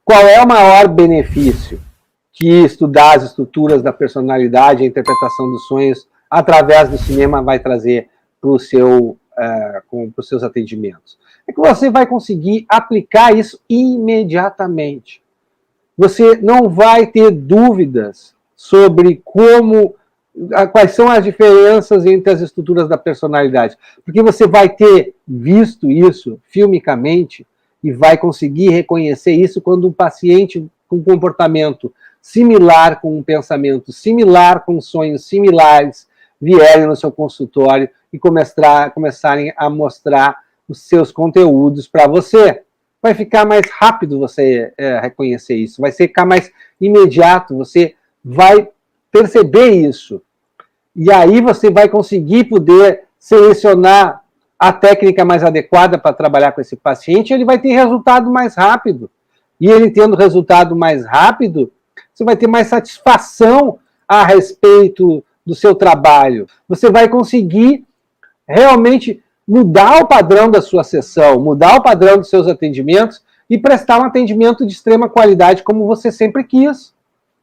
Qual é o maior benefício que estudar as estruturas da personalidade, a interpretação dos sonhos, através do cinema, vai trazer para os seus atendimentos? É que você vai conseguir aplicar isso imediatamente. Você não vai ter dúvidas sobre quais são as diferenças entre as estruturas da personalidade, porque você vai ter visto isso filmicamente e vai conseguir reconhecer isso quando um paciente com comportamento similar, com um pensamento similar, com sonhos similares, vierem no seu consultório e começarem a mostrar os seus conteúdos para você. Vai ficar mais rápido você reconhecer isso, vai ficar mais imediato, você vai perceber isso. E aí você vai conseguir poder selecionar a técnica mais adequada para trabalhar com esse paciente, ele vai ter resultado mais rápido. E ele tendo resultado mais rápido, você vai ter mais satisfação a respeito do seu trabalho. Você vai conseguir realmente mudar o padrão da sua sessão, mudar o padrão dos seus atendimentos e prestar um atendimento de extrema qualidade como você sempre quis.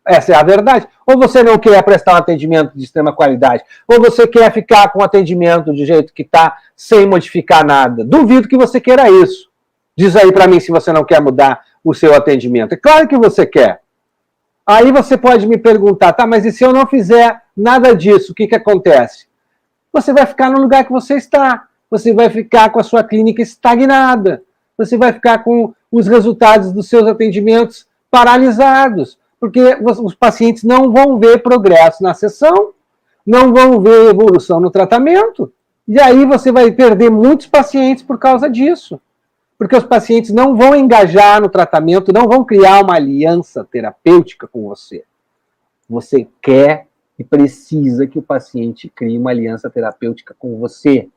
Essa é a verdade. Ou você não quer prestar um atendimento de extrema qualidade, ou você quer ficar com o atendimento do jeito que está, sem modificar nada. Duvido que você queira isso. Diz aí para mim se você não quer mudar o seu atendimento. É claro que você quer. Aí você pode me perguntar, tá, mas e se eu não fizer nada disso, o que acontece? Você vai ficar no lugar que você está. Você vai ficar com a sua clínica estagnada. Você vai ficar com os resultados dos seus atendimentos paralisados. Porque os pacientes não vão ver progresso na sessão, não vão ver evolução no tratamento. E aí você vai perder muitos pacientes por causa disso. Porque os pacientes não vão engajar no tratamento, não vão criar uma aliança terapêutica com você. Você quer e precisa que o paciente crie uma aliança terapêutica com você,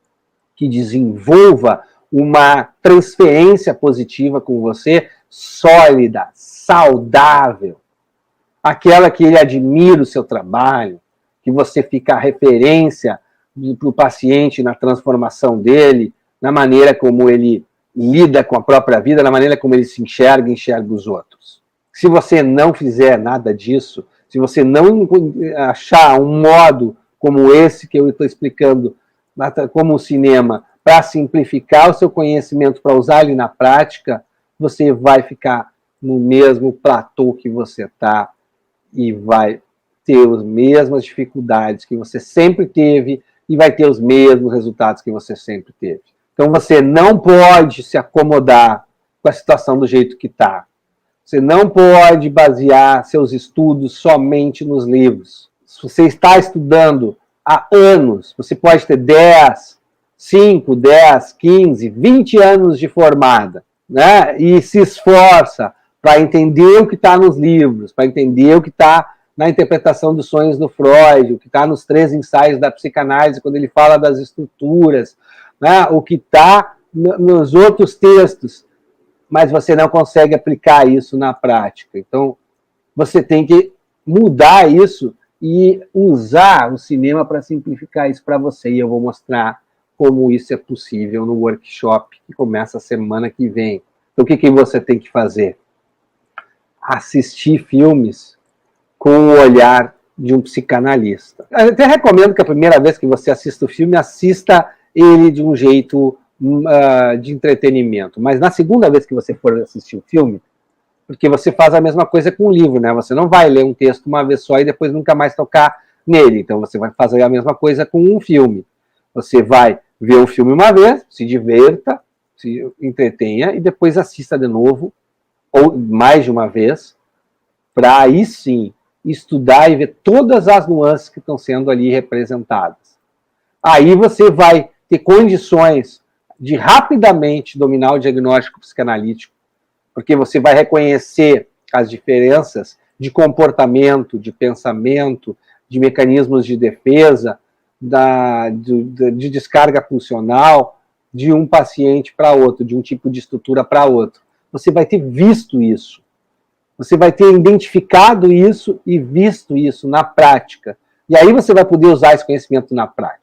que desenvolva uma transferência positiva com você, sólida, saudável, aquela que ele admira o seu trabalho, que você fica a referência para o paciente na transformação dele, na maneira como ele lida com a própria vida, na maneira como ele se enxerga e enxerga os outros. Se você não fizer nada disso, se você não achar um modo como esse que eu estou explicando, como o cinema, para simplificar o seu conhecimento, para usar ele na prática, você vai ficar no mesmo platô que você está e vai ter as mesmas dificuldades que você sempre teve e vai ter os mesmos resultados que você sempre teve. Então você não pode se acomodar com a situação do jeito que está. Você não pode basear seus estudos somente nos livros. Se você está estudando há anos, você pode ter 10, 5, 10, 15, 20 anos de formada, né? E se esforça para entender o que está nos livros, para entender o que está na interpretação dos sonhos do Freud, o que está nos 3 ensaios da psicanálise, quando ele fala das estruturas, né? O que está nos outros textos, mas você não consegue aplicar isso na prática. Então, você tem que mudar isso e usar o cinema para simplificar isso para você. E eu vou mostrar como isso é possível no workshop que começa a semana que vem. Então, o que você tem que fazer? Assistir filmes com o olhar de um psicanalista. Eu até recomendo que a primeira vez que você assista o filme, assista ele de um jeito de entretenimento. Mas na segunda vez que você for assistir o filme, porque você faz a mesma coisa com o livro, né? Você não vai ler um texto uma vez só e depois nunca mais tocar nele. Então você vai fazer a mesma coisa com um filme. Você vai ver o filme uma vez, se divirta, se entretenha e depois assista de novo, ou mais de uma vez, para aí sim estudar e ver todas as nuances que estão sendo ali representadas. Aí você vai ter condições de rapidamente dominar o diagnóstico psicanalítico, porque você vai reconhecer as diferenças de comportamento, de pensamento, de mecanismos de defesa, de descarga pulsional, de um paciente para outro, de um tipo de estrutura para outro. Você vai ter visto isso. Você vai ter identificado isso e visto isso na prática. E aí você vai poder usar esse conhecimento na prática.